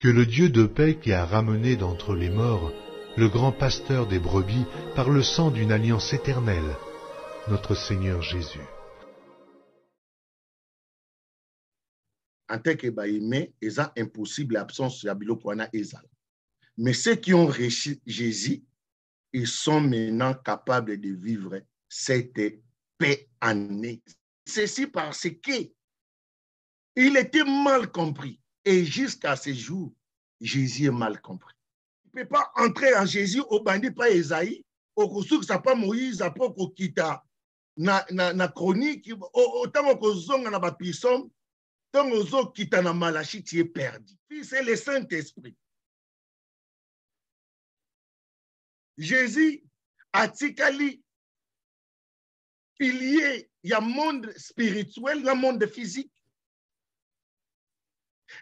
que le Dieu de paix qui a ramené d'entre les morts le grand pasteur des brebis par le sang d'une alliance éternelle, notre Seigneur Jésus. En tant que baïmé, c'est impossible l'absence de Bilokwana Ezal. Mais ceux qui ont reçu Jésus, ils sont maintenant capables de vivre cette paix en eux. Ceci parce que il était mal compris. Et jusqu'à ce jour, Jésus est mal compris. Il ne peut pas entrer en Jésus au bandit pas Esaïe, au Koussouk, ça pas Moïse, ça pas Kokita, na chronique, autant que Zonga na bapissom, tant que Zonga kita na Malachi, tu es perdu. C'est le Saint-Esprit. Jésus a tikali, il y a un monde spirituel, un monde physique.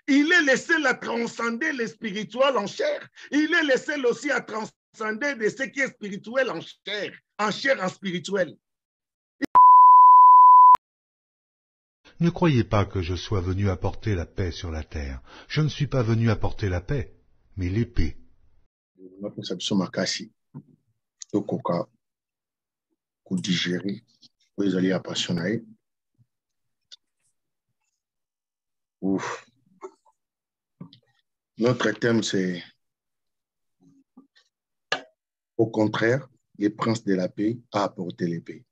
Il est le seul à transcender le spirituel en chair. Il est le seul aussi à transcender de ce qui est spirituel en chair en spirituel. Ne croyez pas que je sois venu apporter la paix sur la terre. Je ne suis pas venu apporter la paix, mais l'épée. Ouf. Notre thème, c'est au contraire, les princes de la paix a apporté l'épée.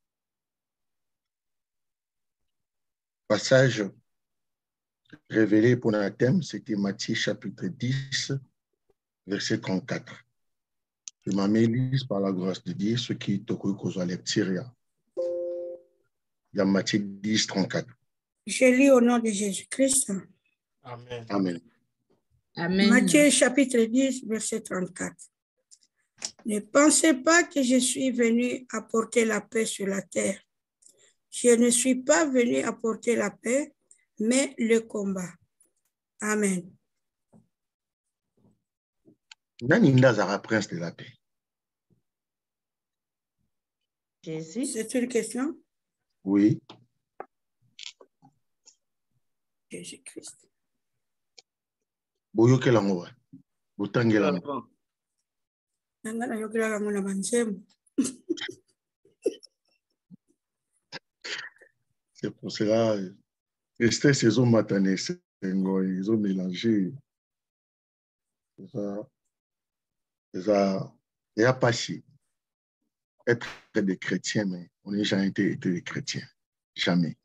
Passage révélé pour notre thème, c'était Matthieu chapitre 10, verset 34. Je m'améliore par la grâce de Dieu, ce qui te cause à lecture. Il y a Matthieu 10, 34. Je lis au nom de Jésus-Christ. Amen. Amen. Amen. Matthieu chapitre 10, verset 34. Ne pensez pas que je suis venu apporter la paix sur la terre. Je ne suis pas venu apporter la paix, mais le combat. Amen. Nani Ndazara, prince de la paix? Jésus. C'est une question? Oui. Jésus-Christ. Boyoke lango, botange lango. Nangana yokela lango na banzemu. C'est pour cela, Esther, ces hommes matanés, ils ont mélangé. Il n'y a pas si être des chrétiens, mais on n'a jamais été des chrétiens. Jamais.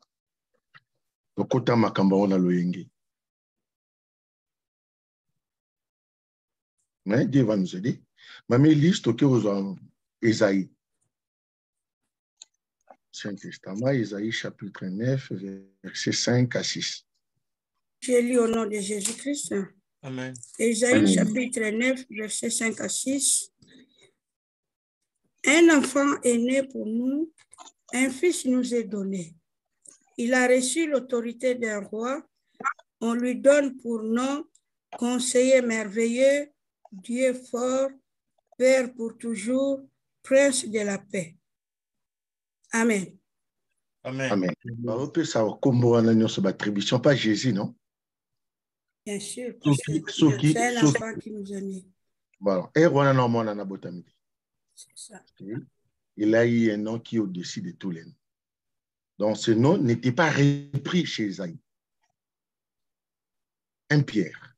Donc, autant makamba on a loyengi. Mais Dieu va nous aider. Mamie liste que vous avez Esaïe. Saint-Testament, Esaïe chapitre 9, versets 5 à 6. Je lis au nom de Jésus-Christ. Amen. Esaïe chapitre 9, versets 5 à 6. Un enfant est né pour nous, un fils nous est donné. Il a reçu l'autorité d'un roi. On lui donne pour nom conseiller merveilleux, Dieu fort, Père pour toujours, Prince de la paix. Amen. Amen. Amen. Ça va comme sur l'attribution, pas Jésus, non? Bien sûr, c'est un enfant qui nous a mis. Voilà. Et on a C'est ça. Il a eu un nom qui est au-dessus de tous les noms. Donc, ce nom n'était pas repris chez Esaïe. 1 Pierre.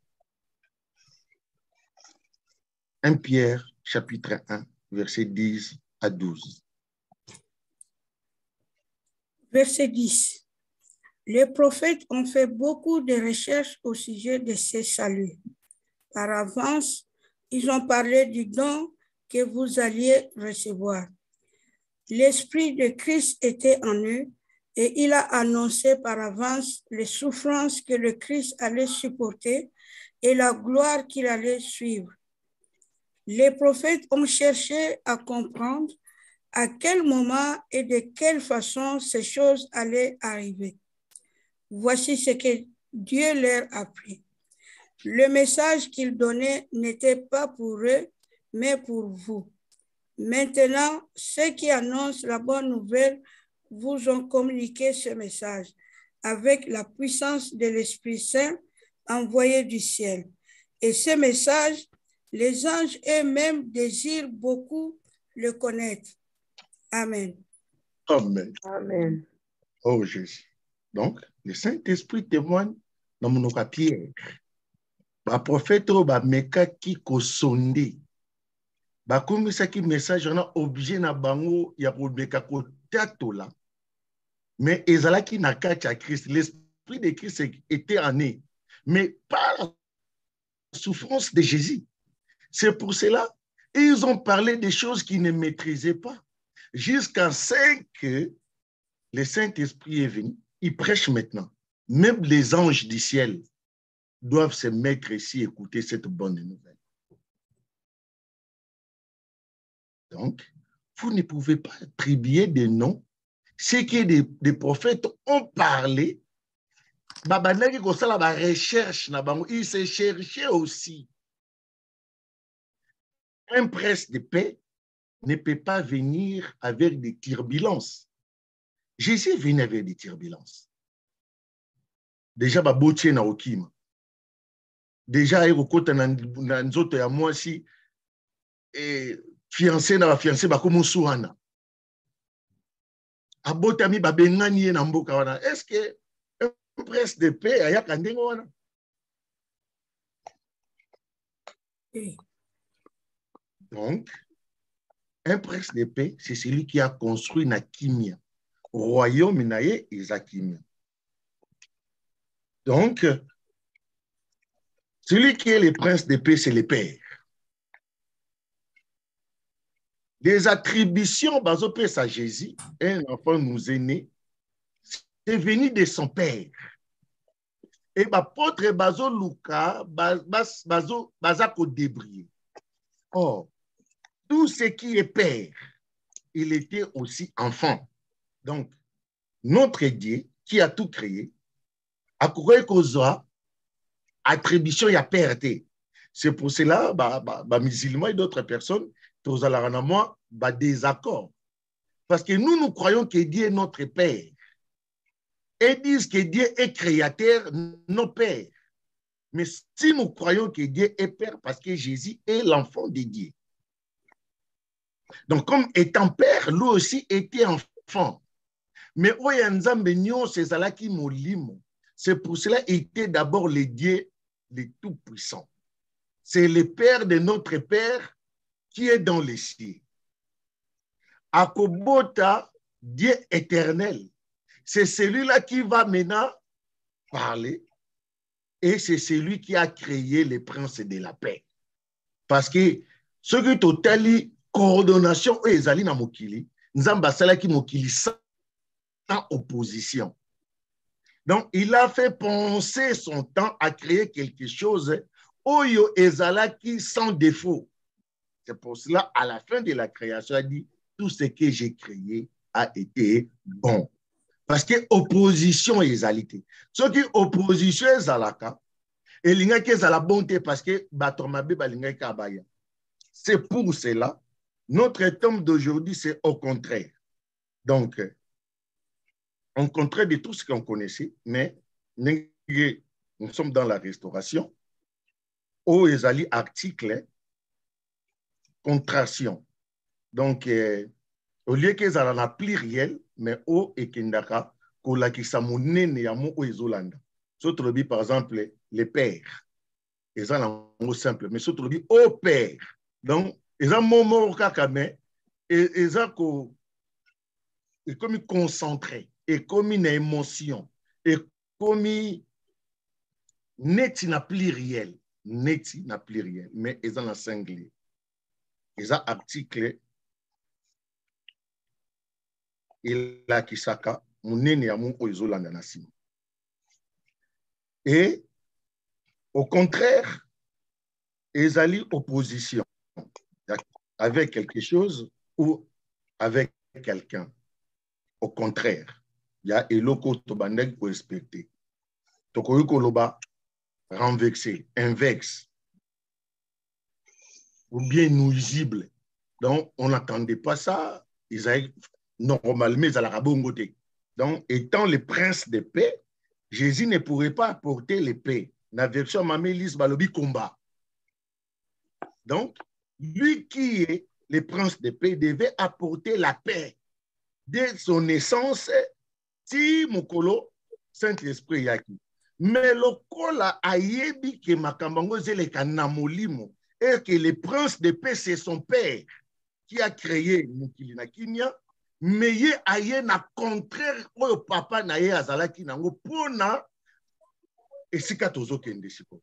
1 Pierre, chapitre 1, verset 10 à 12. Verset 10. Les prophètes ont fait beaucoup de recherches au sujet de ces saluts. Par avance, ils ont parlé du don que vous alliez recevoir. L'Esprit de Christ était en eux et il a annoncé par avance les souffrances que le Christ allait supporter et la gloire qu'il allait suivre. Les prophètes ont cherché à comprendre à quel moment et de quelle façon ces choses allaient arriver. Voici ce que Dieu leur a appris. Le message qu'ils donnaient n'était pas pour eux, mais pour vous. Maintenant, ceux qui annoncent la bonne nouvelle vous ont communiqué ce message avec la puissance de l'Esprit Saint envoyé du ciel. Et ce message, les anges eux-mêmes désirent beaucoup le connaître. Amen. Amen. Amen. Oh Jésus. Donc, le Saint-Esprit témoigne dans mon Pierre. Le prophète meka ki kosonde. Comme ça qui message on a obligé na bango ya ko meka ko tatola. Mais ezalaki na kati Christ. L'esprit de Christ était en eux. Mais pas la souffrance de Jésus. C'est pour cela ils ont parlé des choses qu'ils ne maîtrisaient pas. Jusqu'à ce que le Saint-Esprit est venu. Il prêche maintenant. Même les anges du ciel doivent se mettre ici et écouter cette bonne nouvelle. Donc, vous ne pouvez pas attribuer des noms. Ce que des prophètes ont parlé, ils se cherchaient aussi. Un prince de paix ne peut pas venir avec des turbulences. Jésus est venu avec des turbulences. Déjà, babotie na okima. Déjà, il y a nzoto ya mwasi fiancé na fiancé bakomo suana. Abotami babengani ye na mboka wana. Est-ce que un prince de paix ayaka ndengo wana? Donc, un prince de paix, c'est celui qui a construit na kimia. Royaume naye eza kimia. Donc, celui qui est le prince de paix, c'est le père. Les attributions, bazopé à Jésus, un enfant nous est né, c'est venu de son père. Et l'apôtre bazo Luka, bazako débrier. Or, tout ce qui est père, il était aussi enfant. Donc, notre Dieu, qui a tout créé, a couru qu'aux attribution ya père. C'est pour cela, musulmans et d'autres personnes, tous à la moi, désaccord. Parce que nous croyons que Dieu est notre Père. Et disent que Dieu est créateur, non Père. Mais si nous croyons que Dieu est Père, parce que Jésus est l'enfant de Dieu. Donc, comme étant Père, lui aussi était enfant. Mais c'est pour cela qu'il était d'abord le Dieu le Tout-Puissant. C'est le Père de notre Père qui est dans les cieux. Akobota, Dieu éternel, c'est celui-là qui va maintenant parler et c'est celui qui a créé les princes de la paix. Parce que ce qui est totali coordination et ezali na mokili, nzamba salaki mokili sans opposition. Donc, il a fait penser son temps à créer quelque chose oyo ezalaki sans défaut. C'est pour cela, à la fin de la création, il a dit, tout ce que j'ai créé a été bon. Parce que opposition est égalité. Ce qui est opposition est zalaka, et l'ingaki est la bonté parce que batomabe balingaki abaya. C'est pour cela, notre thème d'aujourd'hui, c'est au contraire. Donc, au contraire de tout ce qu'on connaissait, mais nous sommes dans la restauration. Au ezali article, contraction. Donc, au lieu que ça n'a pluriel, mais au et kendaka, kola ki sa monene ya mo o ezolanda. Sautre bi, par exemple, les pères. Ils ont un mot simple, mais sautre bi, au père. Donc, ils ont un mot kakame, et ils ont comme concentré, et comme une émotion, et comme neti na pluriel, neti na pluriel, mais ils ont un singulier. Ils ont article il a kisaka munene ya mu oyolanda na sima. Et au contraire, ezali opposition avec quelque chose ou avec quelqu'un. Au contraire, il y a eloko to bandek ko respecter. Tokoyi ko loba renvexer, invexe ou bien nuisible. Donc on n'attendait pas ça. Isaïe normalement, ils allaient bongoter. Donc, étant le prince de paix, Jésus ne pourrait pas apporter les paix. La version Mamélis Balobi combat. Donc, lui qui est le prince de paix devait apporter la paix dès son naissance, si Mokolo, Saint-Esprit yaki. Mais le kola ayebi que makambango zeleka na molimo et que le prince de paix c'est son père qui a créé Mokili na Kimia, mais ye aye na contraire oyo papa na ye azalaki nango pona esika tozokende siko.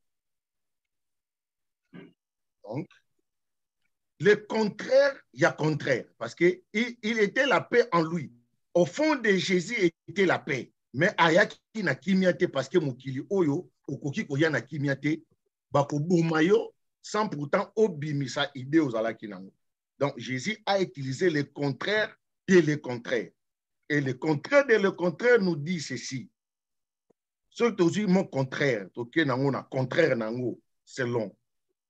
Donc, le contraire, il y a contraire, parce qu'il était la paix en lui. Au fond de Jésus était la paix. Mais ayaki na kimiate parce que mokili oyo okoki koya na kimiate bako bumayo sans pourtant obimisa idée aux alaki nango. Donc Jésus a utilisé le contraire et le contraire. Et le contraire de le contraire nous dit ceci. Ce que mon contraire, toke nango na contraire nango selon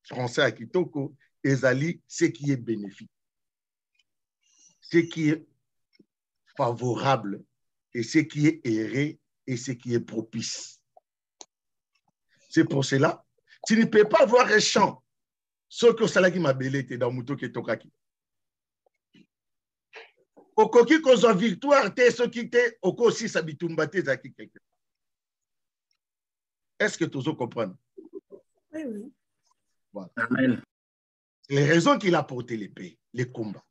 français à Kitoko, ezali ce qui est bénéfique, ce qui est favorable et ce qui est erré et ce qui est propice. C'est pour cela, tu ne peux pas voir un champ, ce que cela qui m'a belé dans Mouto Ketokaki. Au coquille qu'on soit victoire, t'es ce qui t'es, au co aussi s'habitumbate zaki quelqu'un. Est-ce que tu os compris? Oui, oui. Voilà. Amen. Les raisons qu'il a porté l'épée, les combats,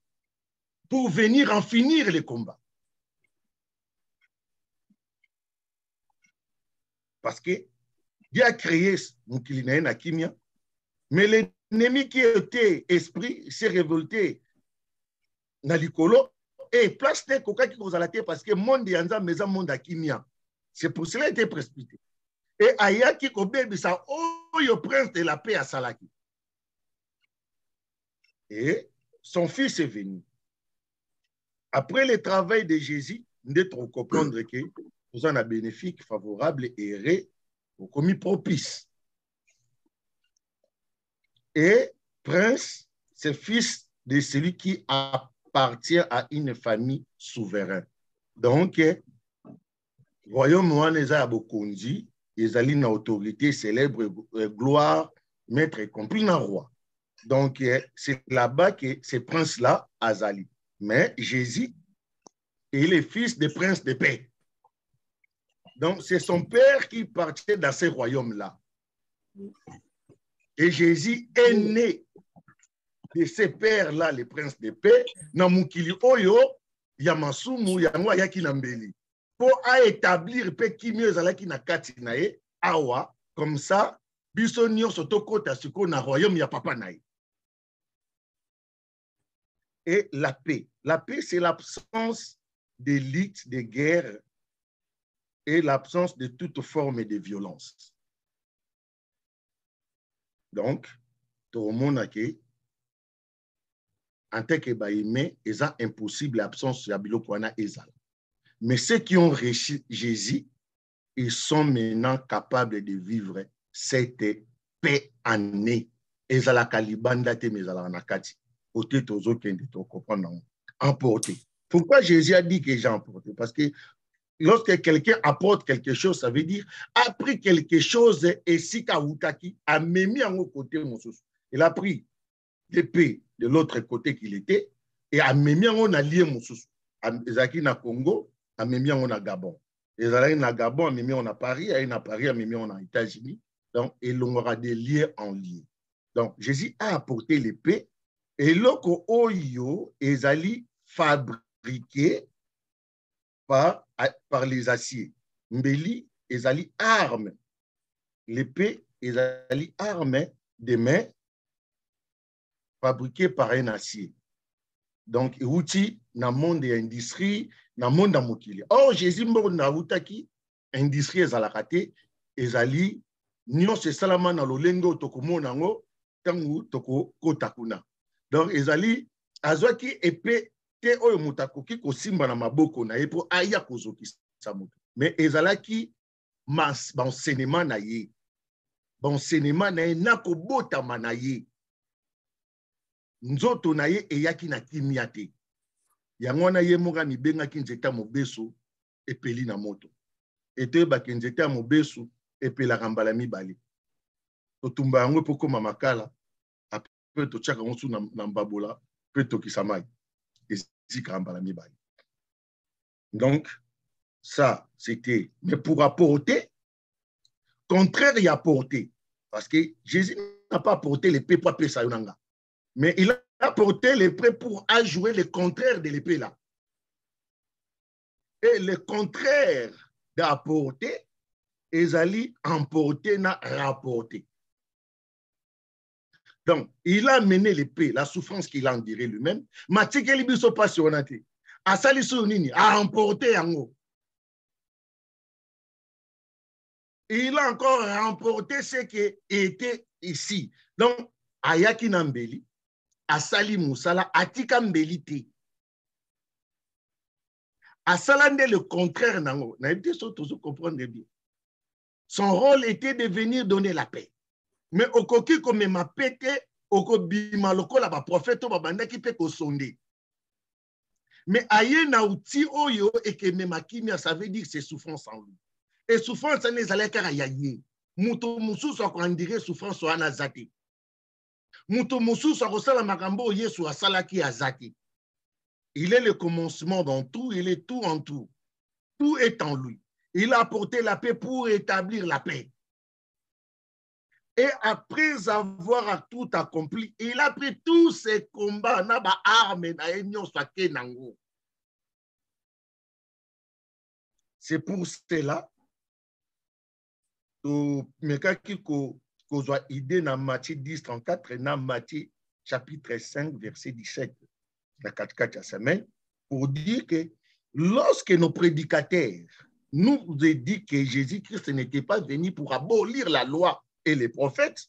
pour venir en finir les combats. Parce que Dieu a créé Mukilinaï na Kimia, mais l'ennemi qui était esprit s'est révolté na likolo et place de coca qui cause la terre parce que monde yanza maison monde à Kimia. C'est pour cela qu'il était précipité. Et aya qui kobebi sa oyo prince de la paix à Salaki. Et son fils est venu. Après le travail de Jésus, nous devons comprendre que nous avons un bénéfice favorable et erré au commis propice. Et prince, c'est fils de celui qui appartient à une famille souveraine. Donc, royaume Moaneza Abokonzi, ils ont une autorité célèbre, gloire, maître et compris un roi. Donc, c'est là-bas que ce prince-là, Azali. Mais Jésus est le fils des princes de paix. Donc, c'est son père qui partait dans ce royaume-là. Et Jésus est né de ces pères-là, les princes de paix, dans Mukili Oyo, Yamasumu, Yangwa Yakinambeli, pour établir paix qui mieux à qui na katinae, awa, comme ça, bisonio sotoko tasuko na royaume ya papa nae. Et la paix. La paix, c'est l'absence de lutte, de guerre et l'absence de toute forme de violence. Donc, tout le monde a que, en tant que baïmé, c'est impossible l'absence de Yabilokwana Ezal. Mais ceux qui ont reçu Jésus, ils sont maintenant capables de vivre cette paix année. Ezala kalibanda te mezala nakati. Emporté. Pourquoi Jésus a dit que j'ai emporté? Parce que lorsque quelqu'un apporte quelque chose, ça veut dire a pris quelque chose et si Kawutaki a mis en côté mon sous. Il a pris l'épée de l'autre côté qu'il était et a mis en allié mon sous. Ezaki na Congo, a mis en Gabon. Ezaki na Gabon, a mis en Paris, a Paris, a mis en États-Unis. Donc, il aura des liens en lien. Donc, Jésus a apporté l'épée. Et loko oyo ezali fabriqué par les aciers. Mbeli ezali arme. L'épée ezali arme de main fabriquée par un acier. Donc, outil na monde de l'industrie, na monde de mokili. Or, Jésus mbo na outaki industrie ezalakate ezali nyonso esalama na lolengo tokomona ngo tangu toko kotakuna. Donc, ezali azwaki épée te oyo mutakoki kosimba na maboko na ye po aya kozokisa moto. Mais ezalaki enseignement na ye. Enseignement na ye na kobotama na ye. Nzoto na ye eyaki na kimia te. Yango na ye moka mibengaki nzeta mobeso epeli na moto. Ete baki nzeta mobeso epelaka mbala mibale. Totumba yango po koma makala. peut to tchaka onsu na mbabola, peut to kisamai. Et si karambala mibali. Donc, ça, c'était. Mais pour apporter, contraire, il a apporté. Parce que Jésus n'a pas apporté l'épée pour appeler Sayonanga. Mais il a apporté l'épée pour ajouer le contraire de l'épée là. Et le contraire d'apporter, ils allaient emporter, n'a rapporté. Donc, il a mené l'épée, la souffrance qu'il a endurée lui-même. Matique Libiso passionnate. A Salisonini, a emporté en haut. Il a encore remporté ce qui était ici. Donc, Ayaki Nambeli, Asali Moussala, Atika Mbelite. Asalande le contraire, Nango. Vous comprenez bien. Son rôle était de venir donner la paix. Mais au coquille comme ma pété, au kobima loko la prophète au babanda qui peut sonner. Mais aye na outi oyo et que même kimia, ça veut dire que c'est souffrance en lui. Et souffrance ça n'est allé car yaye. Muto musu so ko andire souffrance so anazati. Muto musu so ko sala makambo yesu asala ki azati. Il est le commencement dans tout, il est tout en tout. Tout est en lui. Il a apporté la paix pour établir la paix. Et après avoir tout accompli, il a pris tous ses combats, naba armes, c'est pour cela que soit idée dans Matthieu 10, 34 et dans Matthieu chapitre 5, verset 17, la 4 semaine, pour dire que lorsque nos prédicateurs nous ont dit que Jésus-Christ n'était pas venu pour abolir la loi et les prophètes,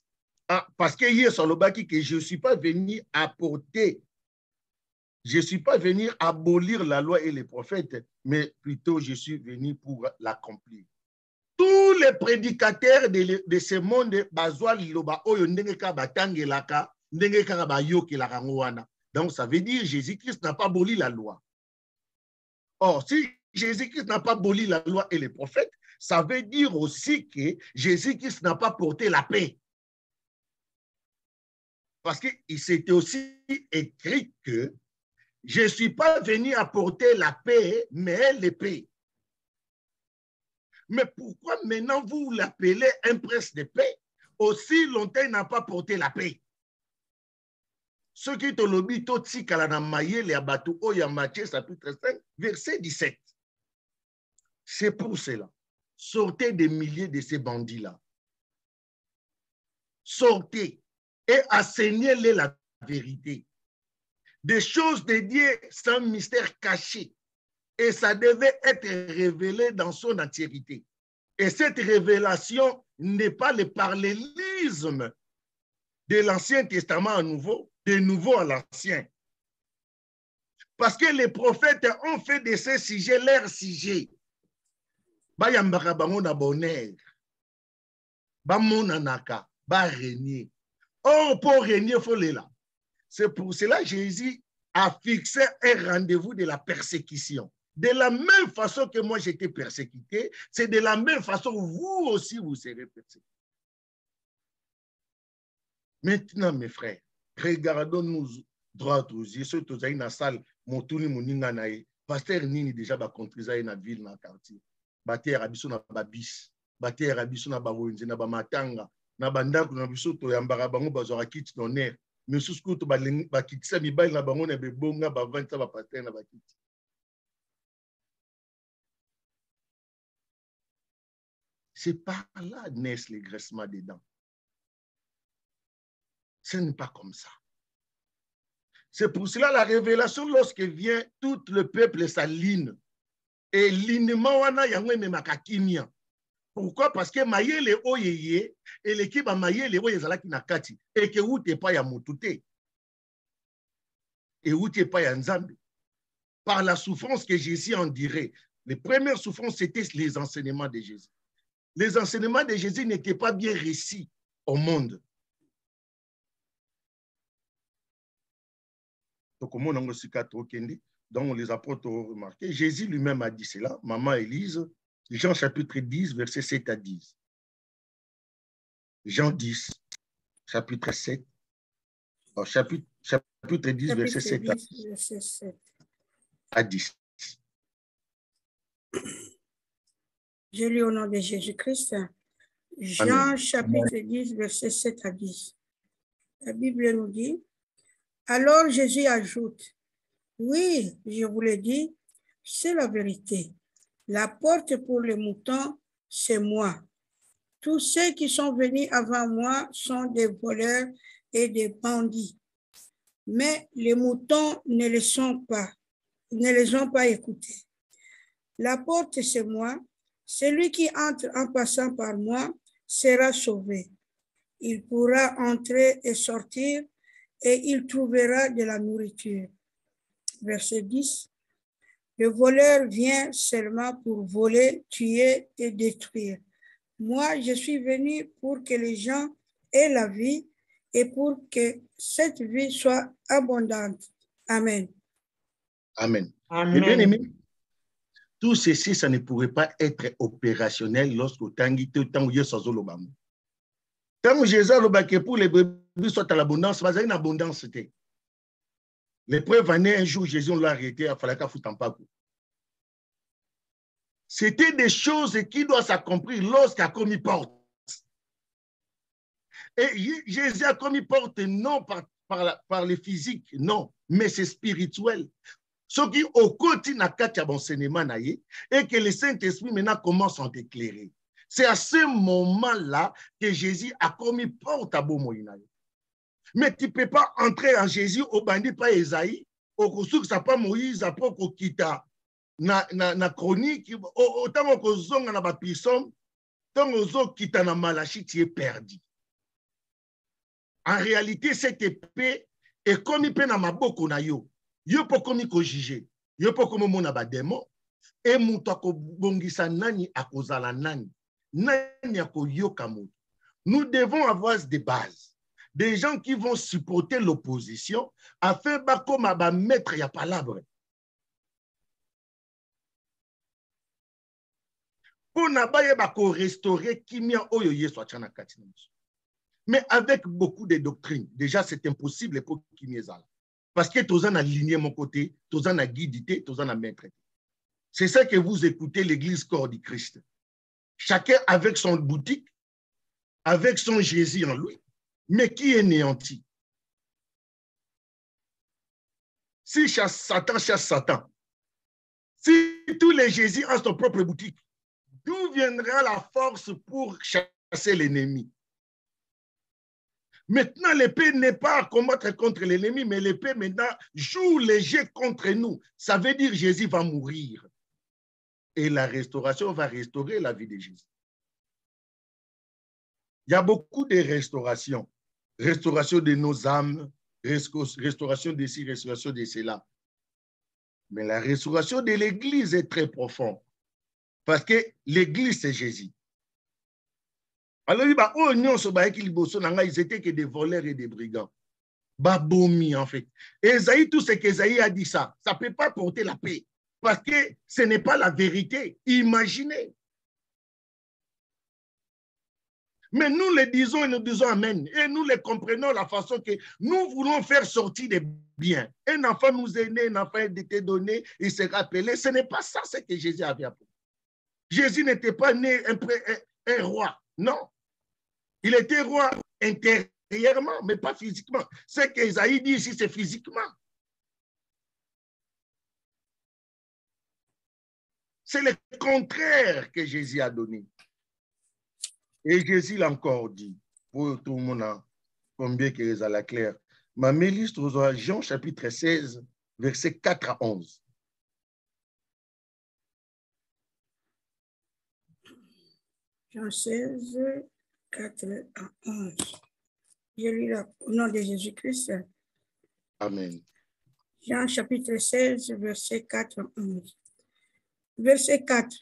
parce que hier sur le baki que je ne suis pas venu apporter, je ne suis pas venu abolir la loi et les prophètes, mais plutôt je suis venu pour l'accomplir. Tous les prédicateurs de ce monde, donc ça veut dire Jésus-Christ n'a pas aboli la loi. Or, si Jésus-Christ n'a pas aboli la loi et les prophètes, ça veut dire aussi que Jésus-Christ n'a pas porté la paix. Parce qu'il s'était aussi écrit que je ne suis pas venu apporter la paix, mais l'épée. Mais pourquoi maintenant vous l'appelez un prince de paix? Aussi longtemps il n'a pas porté la paix. Ce qui est au lobby, Totsi Kalanamaye, les abatou, Oya Matthieu, chapitre 5, verset 17. C'est pour cela. Sortez des milliers de ces bandits-là. Sortez et enseignez-les la vérité. Des choses dédiées sans mystère caché. Et ça devait être révélé dans son entièreté. Et cette révélation n'est pas le parallélisme de l'Ancien Testament à nouveau, de nouveau à l'Ancien. Parce que les prophètes ont fait de ces sujets leurs sujets. Bayambara bango bonheur. Bamonanaka, ba régner. Or, pour régner, il faut les là. C'est pour cela que Jésus a fixé un rendez-vous de la persécution. De la même façon que moi j'étais persécuté, c'est de la même façon que vous aussi vous serez persécutés. Maintenant, mes frères, regardons-nous droit aux yeux. Ceux qui sont dans la salle, Motouni Moninga Nae, pasteur Nini déjà va contribuer dans la ville, dans le quartier. Bater Abisso na babis, bater Abisso na bawenze, na bamatanga, na bandako na biso to yambara bango bazora kit d'honneur. Mais sous ce que tu vas quitter mi bail na bango na bebonga ba vente ba pasteur na bakit. C'est par là naissent les graissements des dents. Ce n'est pas comme ça. C'est pour cela la révélation, lorsque vient, tout le peuple s'aligne. Et l'alignement wana yango ememakakimia. Pourquoi? Parce que mayele oyeye et l'équipe a mayele oyezalaki na kati et que ute pa ya mutute et ute pa ya nzambe. Par la souffrance que Jésus en dirait. Les premières souffrances, c'était les enseignements de Jésus. Les enseignements de Jésus n'étaient pas bien récits au monde. Donc, comment on a donc les apôtres ont remarqué, Jésus lui-même a dit cela, maman Élise, Jean chapitre 10, verset 7 à 10. Jean 10, chapitre 7, chapitre 10, verset 7 à 10. Je lis au nom de Jésus-Christ. Jean, Amen. Chapitre 10, verset 7 à 10. La Bible nous dit, alors Jésus ajoute, oui, je vous le dis, c'est la vérité. La porte pour les moutons, c'est moi. Tous ceux qui sont venus avant moi sont des voleurs et des bandits. Mais les moutons ne les ont pas écoutés. La porte, c'est moi. Celui qui entre en passant par moi sera sauvé. Il pourra entrer et sortir et il trouvera de la nourriture. Verset 10. Le voleur vient seulement pour voler, tuer et détruire. Moi, je suis venu pour que les gens aient la vie et pour que cette vie soit abondante. Amen. Amen. Amen. Bien aimé, tout ceci, ça ne pourrait pas être opérationnel lorsque tant Jésus a dit pour les brebis soit à l'abondance, va une abondance. L'épreuve venait un jour, Jésus l'a arrêté, il fallait qu'il foute en pas. C'était des choses qui doivent s'accomplir lorsqu'il a commis porte. Et Jésus a commis porte non par le physique, non, mais c'est spirituel. Ce qui au quotidien n'a enseignement et que le Saint-Esprit maintenant commence à t'éclairer. C'est à ce moment-là que Jésus a commis porte à Bomoïnaï. Mais tu ne peux pas entrer en Jésus au bandit pas Esaïe, au cousou que ça pas Moïse, à pas au kita na chronique, autant que zonga na bapisson, tant que kita na Malachi, tu es perdu. En réalité, cette épée est comme il peut na maboko na yo. Yo po komi ko juger. Yo po komo mona ba démon. Et muto ko bongisa nani akozala nani. Nani akoyoka muto. Nous devons avoir des bases. Des gens qui vont supporter l'opposition afin ba comme ba mettre ya palabre. Pour na ba yeba ko restaurer kimia oyo yeso achana kati na. Mais avec beaucoup de doctrines, déjà c'est impossible pour kimia zala. Parce que tous en aligné mon côté, tous en a guidité, tous en a maître. C'est ça que vous écoutez l'église corps du Christ. Chacun avec son boutique, avec son Jésus en lui, mais qui est néanti. Si Satan chasse Satan, si tous les Jésus ont son propre boutique, d'où viendra la force pour chasser l'ennemi? Maintenant, l'épée n'est pas à combattre contre l'ennemi, mais l'épée maintenant joue les jets contre nous. Ça veut dire que Jésus va mourir. Et la restauration va restaurer la vie de Jésus. Il y a beaucoup de restaurations. Restauration de nos âmes, restauration de ci, restauration de cela. Mais la restauration de l'Église est très profonde. Parce que l'Église, c'est Jésus. Alors, ils étaient que des voleurs et des brigands. Baboumi, en fait. Esaïe, tout ce qu'Esaïe a dit ça ne peut pas porter la paix. Parce que ce n'est pas la vérité. Imaginez. Mais nous le disons et nous disons Amen. Et nous le comprenons la façon que nous voulons faire sortir des biens. Un enfant nous est né, un enfant a été donné, il s'est rappelé. Ce n'est pas ça ce que Jésus avait appris. Jésus n'était pas né un roi. Non. Il était roi intérieurement, mais pas physiquement. Ce qu'Esaïe dit ici, c'est physiquement. C'est le contraire que Jésus a donné. Et Jésus l'a encore dit, pour tout le monde, combien que c'est à la claire. Ma liste aux Jean chapitre 16, versets 4 à 11. Jean 16, 4 à 11. Je lis au nom de Jésus-Christ. Amen. Jean chapitre 16, verset 4 à 11. Verset 4.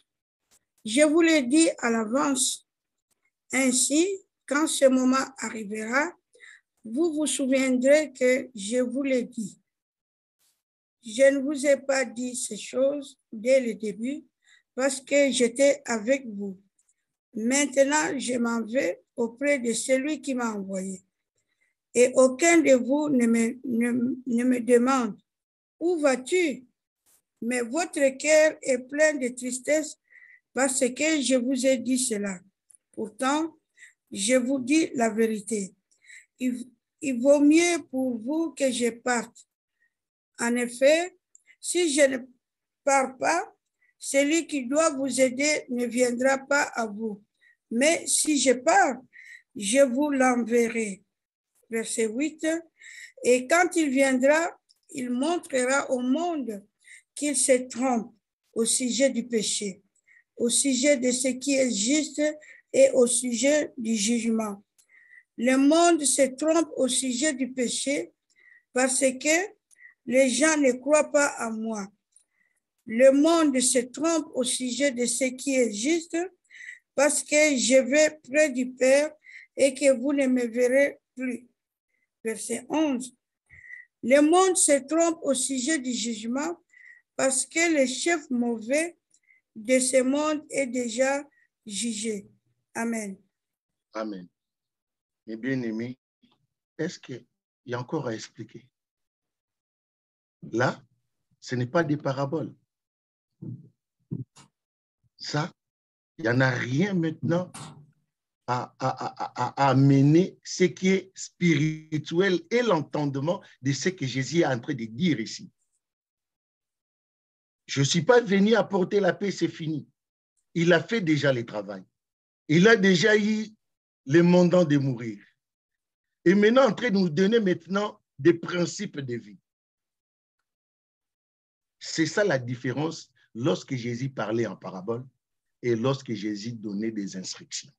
Je vous l'ai dit à l'avance. Ainsi, quand ce moment arrivera, vous vous souviendrez que je vous l'ai dit. Je ne vous ai pas dit ces choses dès le début parce que j'étais avec vous. Maintenant, je m'en vais auprès de celui qui m'a envoyé. Et aucun de vous ne me demande, où vas-tu? Mais votre cœur est plein de tristesse parce que je vous ai dit cela. Pourtant, je vous dis la vérité. Il vaut mieux pour vous que je parte. En effet, si je ne pars pas, celui qui doit vous aider ne viendra pas à vous. Mais si je pars, je vous l'enverrai. Verset 8. Et quand il viendra, il montrera au monde qu'il se trompe au sujet du péché, au sujet de ce qui est juste et au sujet du jugement. Le monde se trompe au sujet du péché parce que les gens ne croient pas à moi. Le monde se trompe au sujet de ce qui est juste parce que je vais près du Père et que vous ne me verrez plus. Verset 11. Le monde se trompe au sujet du jugement parce que le chef mauvais de ce monde est déjà jugé. Amen. Amen. Mes bien-aimés, est-ce qu'il y a encore à expliquer? Là, ce n'est pas des paraboles. Ça, il n'y en a rien maintenant à amener ce qui est spirituel et l'entendement de ce que Jésus est en train de dire ici. Je ne suis pas venu apporter la paix, c'est fini. Il a fait déjà le travail. Il a déjà eu le mandat de mourir. Et maintenant, en train de nous donner maintenant des principes de vie. C'est ça la différence lorsque Jésus parlait en parabole et lorsque Jésus donnait des instructions.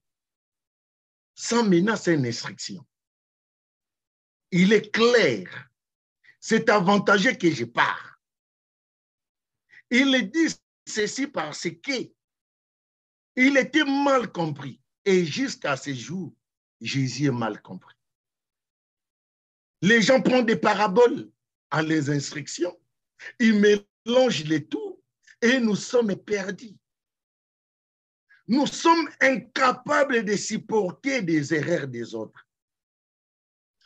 Sans menace, c'est une instruction. Il est clair. C'est avantageux que je pars. Il dit ceci parce que il était mal compris. Et jusqu'à ce jour, Jésus est mal compris. Les gens prennent des paraboles en les instructions. Ils mélangent les tout et nous sommes perdus. Nous sommes incapables de supporter des erreurs des autres.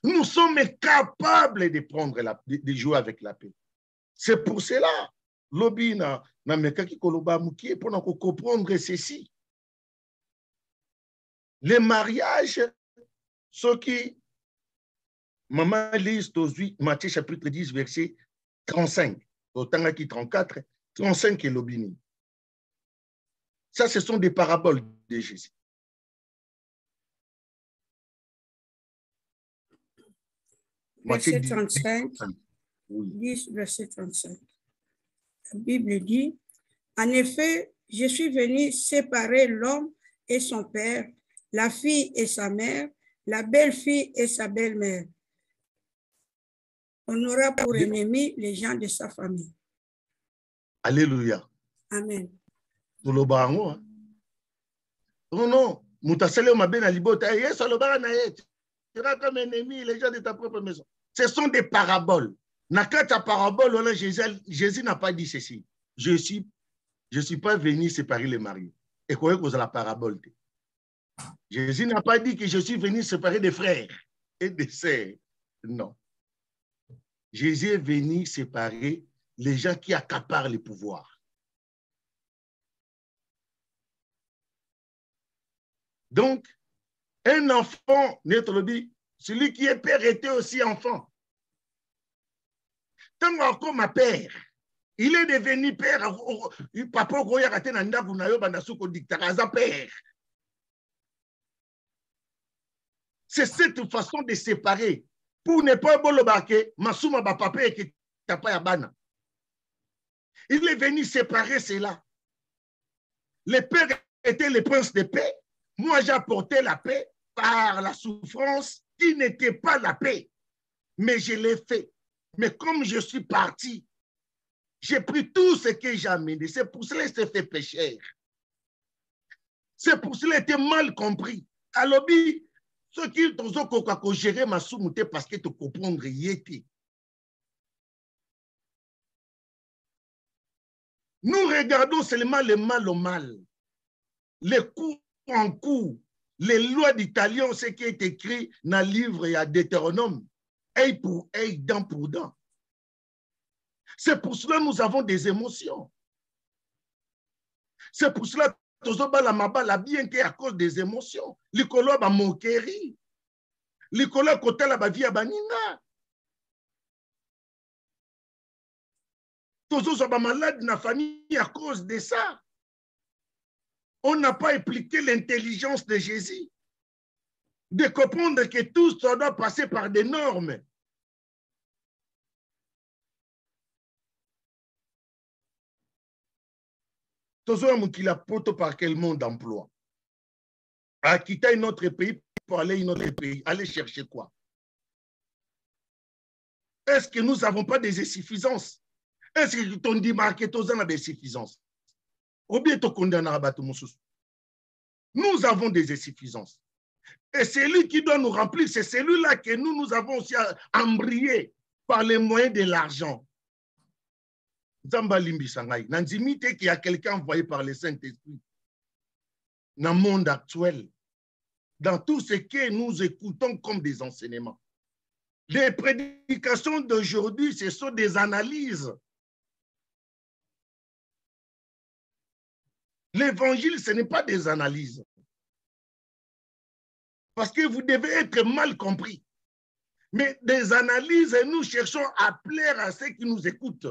Nous sommes incapables de prendre de jouer avec la paix. C'est pour cela, lobby na mekaki koloba mukie pour nous comprendre ceci. Les mariages, ceux qui, maman lise Matthieu chapitre 10, verset 35, autant qui 34, 35 et lobby. Ça, ce sont des paraboles de Jésus. Verset 35, 10, verset 35. La Bible dit, en effet, je suis venu séparer l'homme et son père, la fille et sa mère, la belle-fille et sa belle-mère. On aura pour ennemis les gens de sa famille. Alléluia. Amen. Tout le bango. Oh non, Moutasele m'a bien à libota. Yes, le baranaït. Tu seras comme ennemi les gens de ta propre maison. Ce sont des paraboles. Nakata parabole, Jésus n'a pas dit ceci. Je suis pas venu séparer les mariés. Et quoi que la parabole. Jésus n'a pas dit que je suis venu séparer des frères et des sœurs. Non. Jésus est venu séparer les gens qui accaparent le pouvoir. Donc, un enfant, notre dit, celui qui est père était aussi enfant. Tant encore ma père, il est devenu père. Papa père. C'est cette façon de séparer. Pour ne pas bolobake, masuma ba papa et que tapa yabana. Il est venu séparer cela. Les pères étaient les princes de paix. Moi, j'ai apporté la paix par la souffrance qui n'était pas la paix. Mais je l'ai fait. Mais comme je suis parti, j'ai pris tout ce que j'ai amené. C'est pour cela qu'il s'est fait pécher. C'est pour cela qu'il était mal compris. Alors, ceux qui ont géré ma soumouté parce que tu comprends yéti. Nous regardons seulement le mal au mal. Les coups en coups, Les lois d'Italien, ce qui est écrit dans le livre, il y a Deutéronome, œil pour œil, dent pour dent. C'est pour cela que nous avons des émotions. C'est pour cela que la mabala bien à cause des émotions. L'icolo ba moquerie. L'icolo côté la vie à baninga. Tous sont malades dans la famille à cause de ça. On n'a pas appliqué l'intelligence de Jésus. De comprendre que tout ça doit passer par des normes. Tous qui la poto par quel monde d'emploi. À quitter notre pays pour aller dans un autre pays. Aller chercher quoi? Est-ce que nous n'avons pas des insuffisances? Est-ce que ton dit marqué tous en a des insuffisances? Ou bien tu condamnes à battre mon sous? Nous avons des insuffisances. Et celui qui doit nous remplir, c'est celui-là que nous avons aussi embrayé par les moyens de l'argent. Zamba Limbi Sangai. Nanzimite qu'il y a quelqu'un envoyé par le Saint-Esprit dans le monde actuel, dans tout ce que nous écoutons comme des enseignements. Les prédications d'aujourd'hui, ce sont des analyses. L'évangile, ce n'est pas des analyses. Parce que vous devez être mal compris. Mais des analyses, nous cherchons à plaire à ceux qui nous écoutent.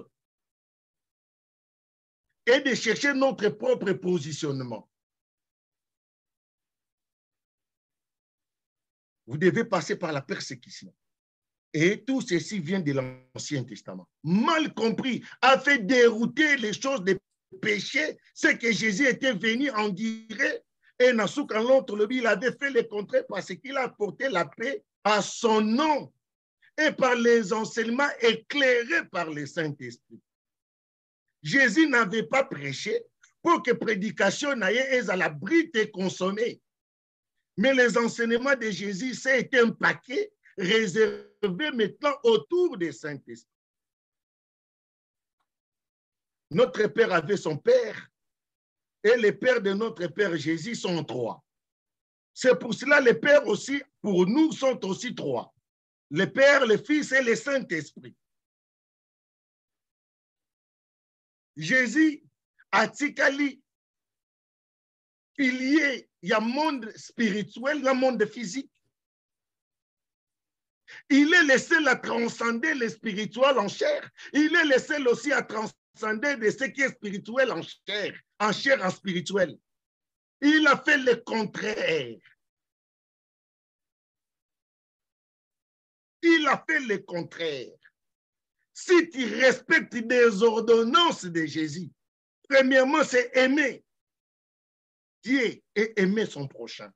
Et de chercher notre propre positionnement. Vous devez passer par la persécution. Et tout ceci vient de l'Ancien Testament. Mal compris, a fait dérouter les choses des péchés, c'est que Jésus était venu en dire, et Nasouk en l'autre, il avait fait le contraire parce qu'il a apporté la paix à son nom et par les enseignements éclairés par le Saint-Esprit. Jésus n'avait pas prêché pour que prédication n'aille à la brite et consommée. Mais les enseignements de Jésus, c'est un paquet réservé maintenant autour des Saint-Esprit. Notre Père avait son Père et les pères de notre Père Jésus sont trois. C'est pour cela que les pères aussi, pour nous, sont aussi trois. Le Père, le Fils et le Saint-Esprit. Jésus a tikali il y a un monde spirituel, un monde physique. Il est le seul à transcender le spirituel en chair. Il est le seul aussi à transcender de ce qui est spirituel en chair en spirituel. Il a fait le contraire. Il a fait le contraire. Si tu respectes des ordonnances de Jésus, premièrement, c'est aimer Dieu et aimer son prochain.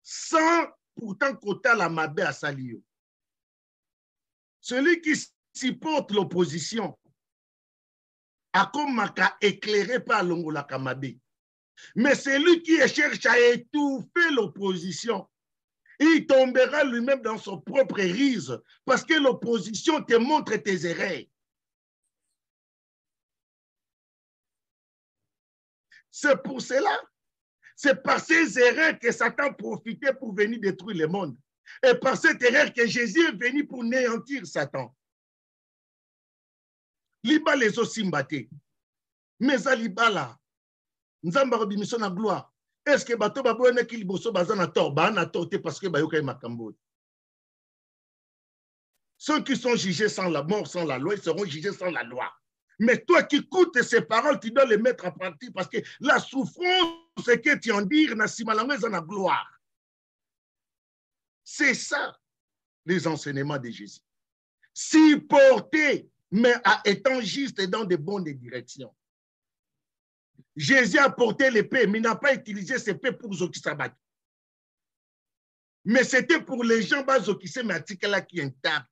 Sans pourtant côté la mabé à Salio. Celui qui supporte l'opposition a comme éclairé par l'ongola kamabé. Mais celui qui cherche à étouffer l'opposition, il tombera lui-même dans son propre rise parce que l'opposition te montre tes erreurs. C'est pour cela, c'est par ces erreurs que Satan profitait pour venir détruire le monde. Et par cette erreur que Jésus est venu pour néantir Satan. Liba les osimbate. Mais à libala, nzamba rebimission na gloire. Est-ce que bato babone ki liboso bazana tort, ba na torté parce que bayoka makambo. Ceux qui sont jugés sans la mort, sans la loi, ils seront jugés sans la loi. Mais toi qui écoutes ces paroles, tu dois les mettre en pratique parce que la souffrance que tu en dis, na simalango na gloire. C'est ça, les enseignements de Jésus. Si porté, mais étant juste et dans de bonnes directions. Jésus a porté l'épée, mais n'a pas utilisé cette épée pour Zokisabat. Mais c'était pour les gens Zokise, mais là qui est intact.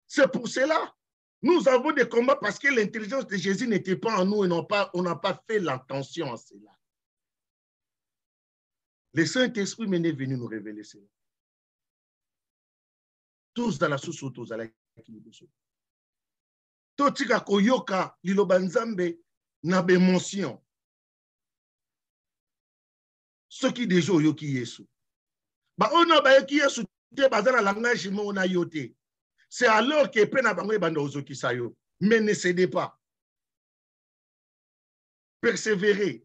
C'est pour cela. Nous avons des combats parce que l'intelligence de Jésus n'était pas en nous et on n'a pas fait l'attention à cela. Le Saint-Esprit est venu nous révéler cela. Tous dans la sous tous à la totika koyoka liloba nzambe na bémotion. ceux qui déjà oyoki Yesu. Ba ona ba yoki Yesu te bazana langage mo ona yote. C'est alors que pena bango bando ozoki sayo. Mais ne cédez pas. Persévérez.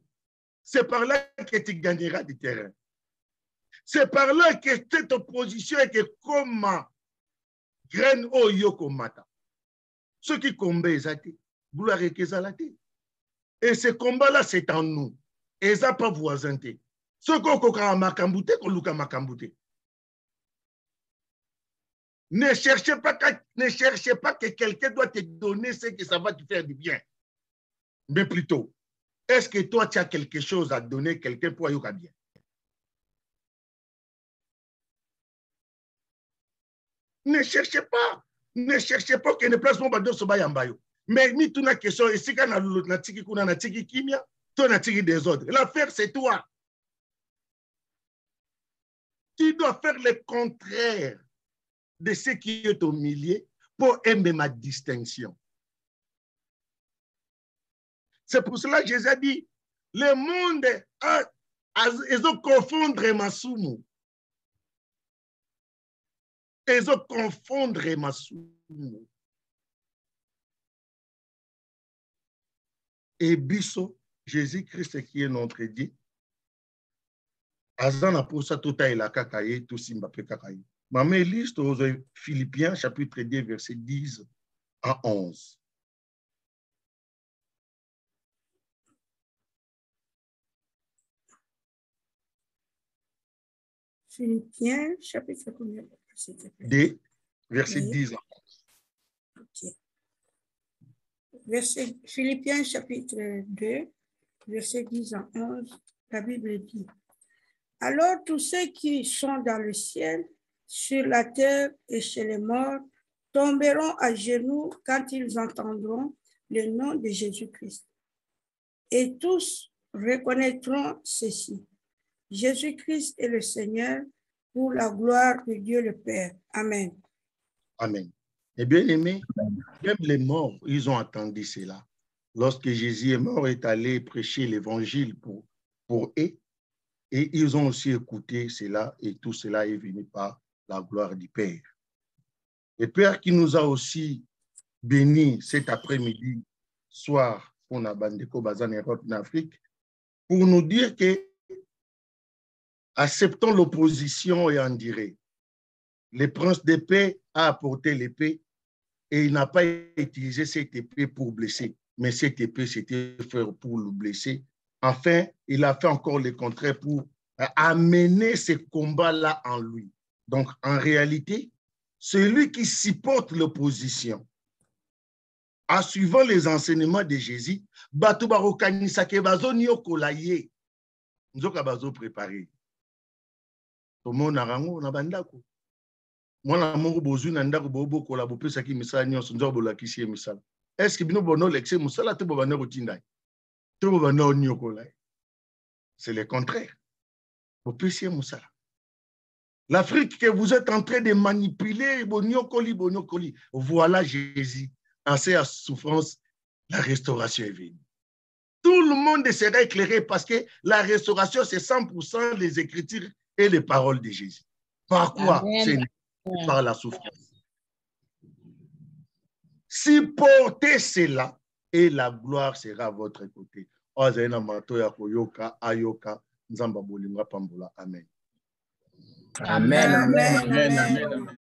C'est par là que tu gagneras du terrain. C'est par là que cette opposition est que comme graine au yoko mata. Ceux qui combattent, gloire et kezalate. Et ce combat-là, c'est en nous. Et ça pas voisinté. Ceux qui ont makambouté, qui ont makambouté. Ne cherchez pas que quelqu'un doit te donner ce que ça va te faire du bien. Mais plutôt, est-ce que toi, tu as quelque chose à donner quelqu'un pour aller bien? Ne cherchez pas que ne place mon bado soba yambayo. Mais mi tu na question ici quand na tiki kuna na tiki kimia, toi na tiki des autres. L'affaire c'est toi. Tu dois faire le contraire de ce qui est au milieu pour aimer ma distinction. C'est pour cela que Jésus a dit, le monde ils ont confondre ma soumou. Ils ont confondre ma soumou. Et biso, Jésus-Christ qui est notre Dieu, Azana pour ça tout a la kakaye, tout simba pe kakaye. Maman liste aux Philippiens chapitre 2 verset 10 à 11. Philippiens chapitre 2 verset 10 à 11. Okay. Philippiens chapitre 2 verset 10 à 11, la Bible dit: alors tous ceux qui sont dans le ciel, sur la terre et chez les morts tomberont à genoux quand ils entendront le nom de Jésus-Christ. Et tous reconnaîtront ceci: Jésus-Christ est le Seigneur, pour la gloire de Dieu le Père. Amen. Amen. Et bien aimé, même les morts, ils ont entendu cela. Lorsque Jésus est mort, est allé prêcher l'évangile pour eux. Et ils ont aussi écouté cela, et tout cela est venu par la gloire du Père. Le Père qui nous a aussi bénis cet après-midi, soir, pour la Bandeko Bazan Europe en Afrique, pour nous dire que, acceptons l'opposition et en dirait, le prince de paix a apporté l'épée et il n'a pas utilisé cette épée pour blesser, mais cette épée, c'était fait pour le blesser. Enfin, il a fait encore le contraire pour amener ce combat-là en lui. Donc, en réalité, celui qui supporte l'opposition, en suivant les enseignements de Jésus, Bato Barokani ke bazo nyokola ye, nzoka bazo préparé. Tomo narango na bandako. Mwana mongo bozu na ndako bobo kola bopesa ki misala nyonso nzoka bolakisi ye misala. Est-ce que bino bono l'excès musala te bobana rotinda? Te bobana nyokola. C'est le contraire. Bopesi musala. L'Afrique que vous êtes en train de manipuler, bonyokoli, voilà Jésus. En cette souffrance, la restauration est venue. Tout le monde sera éclairé parce que la restauration, c'est 100% les Écritures et les paroles de Jésus. Par quoi? C'est par la souffrance. Supportez cela et la gloire sera à votre côté. Amen. Amen. Amen. Amen. Amen.